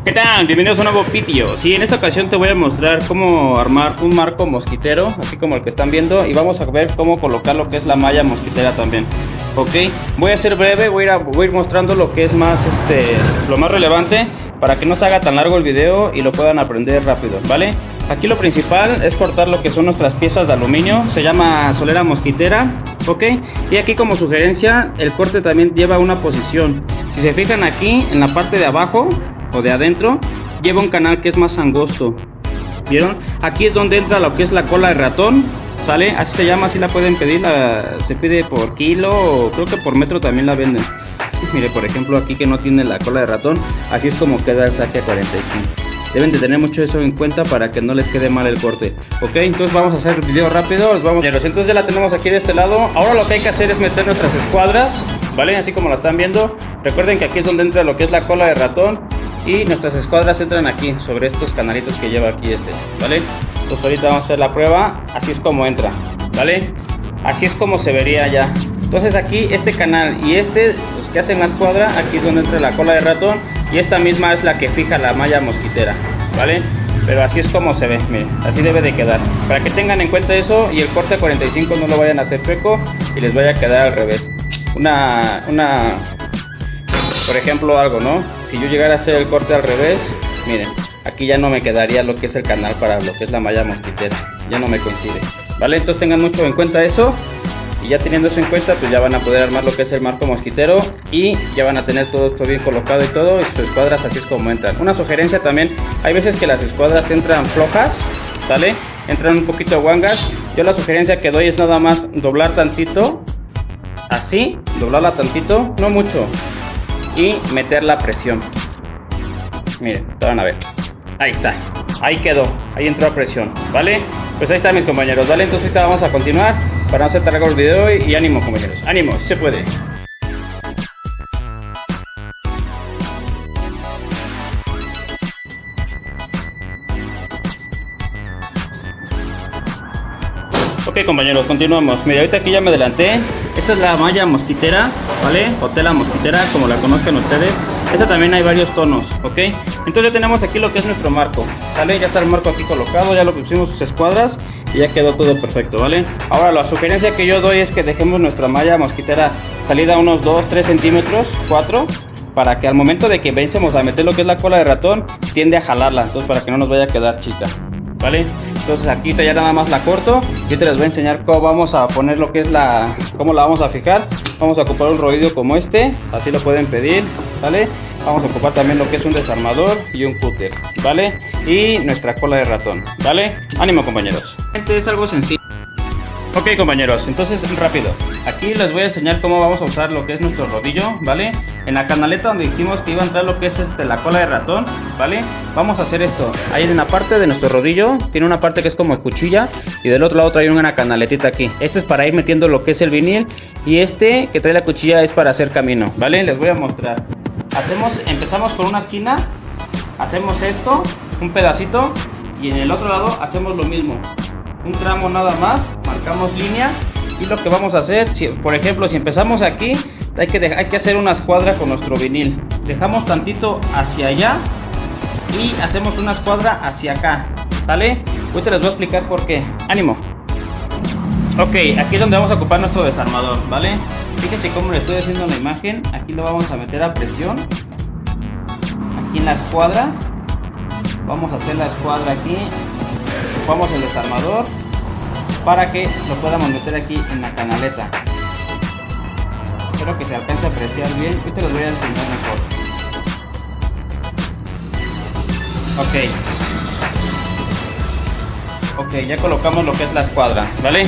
¿Qué tal? Bienvenidos a un nuevo vídeo. Sí, en esta ocasión te voy a mostrar cómo armar un marco mosquitero, así como el que están viendo, y vamos a ver cómo colocar lo que es la malla mosquitera también. Ok, voy a ser breve, voy a ir mostrando lo que es más lo más relevante para que no se haga tan largo el video y lo puedan aprender rápido, ¿vale? Aquí lo principal es cortar lo que son nuestras piezas de aluminio, se llama solera mosquitera, ok, y aquí como sugerencia el corte también lleva una posición. Si se fijan aquí en la parte de abajo o de adentro lleva un canal que es más angosto, ¿vieron? Aquí es donde entra lo que es la cola de ratón, ¿sale? Así se llama, así la pueden pedir, se pide por kilo o creo que por metro también la venden. Mire, por ejemplo, aquí que no tiene la cola de ratón, así es como queda el saque 45. Deben de tener mucho eso en cuenta para que no les quede mal el corte. Ok, entonces vamos a hacer el video rápido. Entonces ya la tenemos aquí de este lado. Ahora lo que hay que hacer es meter nuestras escuadras, ¿vale? Así como la están viendo. Recuerden que aquí es donde entra lo que es la cola de ratón. Y nuestras escuadras entran aquí, sobre estos canalitos que lleva aquí ¿vale? Pues ahorita vamos a hacer la prueba. Así es como entra, ¿vale? Así es como se vería ya. Entonces aquí este canal y los que hacen la escuadra, aquí es donde entra la cola de ratón. Y esta misma es la que fija la malla mosquitera, ¿vale? Pero así es como se ve, miren, así debe de quedar. Para que tengan en cuenta eso y el corte 45 no lo vayan a hacer chueco y les vaya a quedar al revés. Por ejemplo, algo, ¿no? Si yo llegara a hacer el corte al revés, miren, aquí ya no me quedaría lo que es el canal para lo que es la malla mosquitera. Ya no me coincide, ¿vale? Entonces tengan mucho en cuenta eso. Y ya teniendo eso en cuenta, pues ya van a poder armar lo que es el marco mosquitero y ya van a tener todo esto bien colocado y todo, y sus escuadras así es como entran. Una sugerencia también, hay veces que las escuadras entran flojas, ¿sale? Entran un poquito guangas. Yo la sugerencia que doy es nada más doblar tantito, así, doblarla tantito, no mucho, y meter la presión. Miren, te van a ver, ahí está, ahí quedó, ahí entró a presión, ¿vale? Pues ahí están mis compañeros, ¿vale? Entonces ahorita vamos a continuar para no hacer tan largo el video y ánimo, compañeros, ánimo, si se puede. Ok, compañeros, continuamos. Mira, ahorita aquí ya me adelanté. Esta es la malla mosquitera, ¿vale? O tela mosquitera, como la conozcan ustedes. Esta también hay varios tonos, ¿ok? Entonces ya tenemos aquí lo que es nuestro marco, ¿vale? Ya está el marco aquí colocado, ya lo pusimos sus escuadras y ya quedó todo perfecto, ¿vale? Ahora la sugerencia que yo doy es que dejemos nuestra malla mosquitera salida unos 2-3 centímetros, 4, para que al momento de que vencemos a meter lo que es la cola de ratón, tiende a jalarla, entonces para que no nos vaya a quedar chica, ¿vale? Entonces aquí ya nada más la corto. Yo te les voy a enseñar cómo vamos a poner lo que es cómo la vamos a fijar. Vamos a ocupar un rodillo como así lo pueden pedir, ¿vale? Vamos a ocupar también lo que es un desarmador y un cúter, ¿vale? Y nuestra cola de ratón, ¿vale? Ánimo, compañeros. Es algo sencillo. Ok, compañeros, entonces rápido. Aquí les voy a enseñar cómo vamos a usar lo que es nuestro rodillo, ¿vale? En la canaleta donde dijimos que iba a entrar lo que es la cola de ratón, ¿vale? Vamos a hacer esto. Ahí en la parte de nuestro rodillo tiene una parte que es como cuchilla y del otro lado trae una canaletita aquí. Este es para ir metiendo lo que es el vinil y que trae la cuchilla es para hacer camino, ¿vale? Les voy a mostrar. Empezamos con una esquina, hacemos esto, un pedacito y en el otro lado hacemos lo mismo. Un tramo nada más, marcamos línea y lo que vamos a hacer, por ejemplo, si empezamos aquí, hay que hacer una escuadra con nuestro vinil. Dejamos tantito hacia allá y hacemos una escuadra hacia acá, ¿sale? Ahorita les voy a explicar por qué. ¡Ánimo! Ok, aquí es donde vamos a ocupar nuestro desarmador, ¿vale? Fíjense cómo le estoy haciendo la imagen. Aquí lo vamos a meter a presión. Aquí en la escuadra. Vamos a hacer la escuadra aquí. Ocupamos el desarmador para que lo podamos meter aquí en la canaleta. Espero que se alcance a apreciar bien. Ahorita les voy a enseñar mejor. Ok, ya colocamos lo que es la escuadra, ¿vale?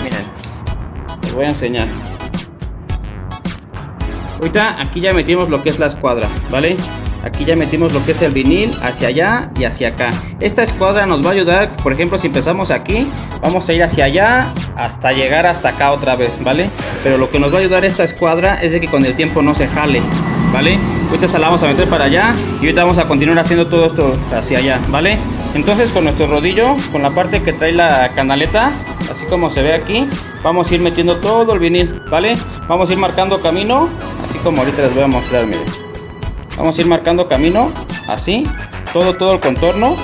Miren, les voy a enseñar. Ahorita aquí ya metimos lo que es la escuadra, ¿vale? Aquí ya metimos lo que es el vinil hacia allá y hacia acá. Esta escuadra nos va a ayudar, por ejemplo, si empezamos aquí, vamos a ir hacia allá hasta llegar hasta acá otra vez, ¿vale? Pero lo que nos va a ayudar esta escuadra es de que con el tiempo no se jale, ¿vale? Ahorita se la vamos a meter para allá y ahorita vamos a continuar haciendo todo esto hacia allá, ¿vale? Entonces con nuestro rodillo, con la parte que trae la canaleta, así como se ve aquí, vamos a ir metiendo todo el vinil, ¿vale? Vamos a ir marcando camino, así como ahorita les voy a mostrar, miren. Vamos a ir marcando camino así, todo el contorno.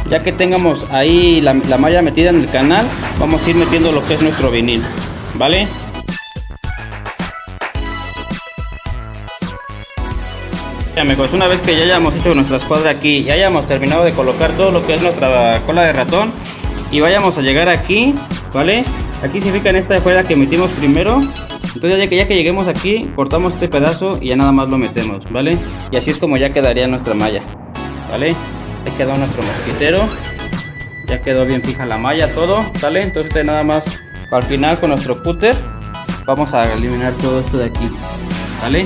Ya que tengamos ahí la malla metida en el canal, vamos a ir metiendo lo que es nuestro vinil, ¿vale? Amigos, una vez que ya hayamos hecho nuestra escuadra aquí y hayamos terminado de colocar todo lo que es nuestra cola de ratón y vayamos a llegar aquí, ¿vale? Aquí se fija en esta fuera que metimos primero. Entonces ya que lleguemos aquí, cortamos este pedazo y ya nada más lo metemos, ¿vale? Y así es como ya quedaría nuestra malla, ¿vale? Ya quedó nuestro mosquitero, ya quedó bien fija la malla, todo, ¿sale? Entonces nada más al final con nuestro cúter vamos a eliminar todo esto de aquí, ¿vale?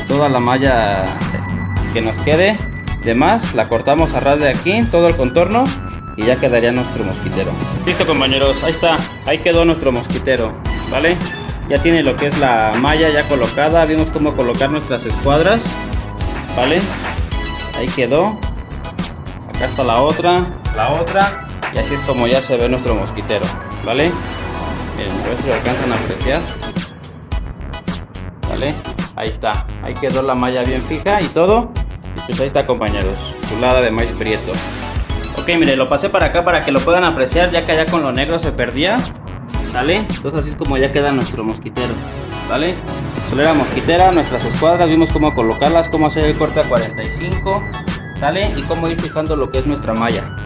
Toda la malla que nos quede de más la cortamos a ras de aquí, todo el contorno, y ya quedaría nuestro mosquitero. Listo, compañeros, ahí está, ahí quedó nuestro mosquitero, ¿vale? Ya tiene lo que es la malla ya colocada, vimos cómo colocar nuestras escuadras, ¿vale? Ahí quedó. Acá está la otra, y así es como ya se ve nuestro mosquitero, ¿vale? Miren, a ver si lo alcanzan a apreciar, ¿vale? Ahí está, ahí quedó la malla bien fija y todo. Y pues ahí está, compañeros, chulada de maíz prieto. Ok, mire, lo pasé para acá para que lo puedan apreciar, ya que allá con lo negro se perdía, ¿vale? Entonces así es como ya queda nuestro mosquitero, ¿vale? Solera mosquitera, nuestras escuadras, vimos cómo colocarlas, cómo hacer el corte a 45, ¿sale? Y cómo ir fijando lo que es nuestra malla,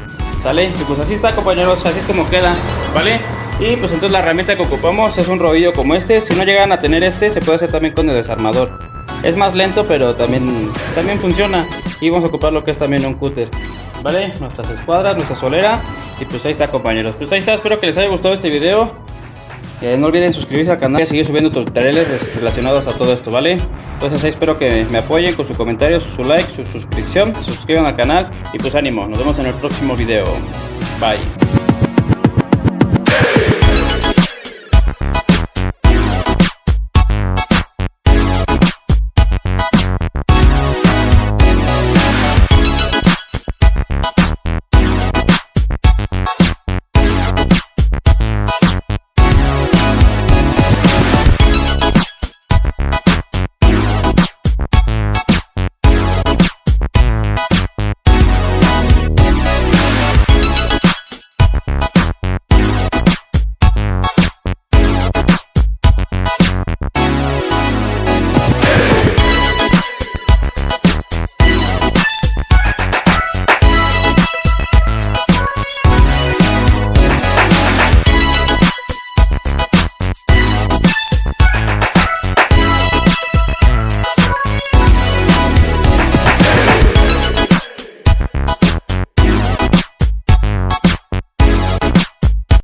¿sale? Y pues así está, compañeros, así es como queda, ¿vale? Y pues entonces la herramienta que ocupamos es un rodillo como este. Si no llegan a tener este, se puede hacer también con el desarmador. Es más lento, pero también funciona. Y vamos a ocupar lo que es también un cúter, ¿vale? Nuestras escuadras, nuestra solera. Y pues ahí está, compañeros. Pues ahí está, espero que les haya gustado este video. No olviden suscribirse al canal y seguir subiendo tutoriales relacionados a todo esto, ¿vale? Entonces ahí espero que me apoyen con su comentario, su like, su suscripción, se suscriban al canal y pues ánimo, nos vemos en el próximo video. Bye.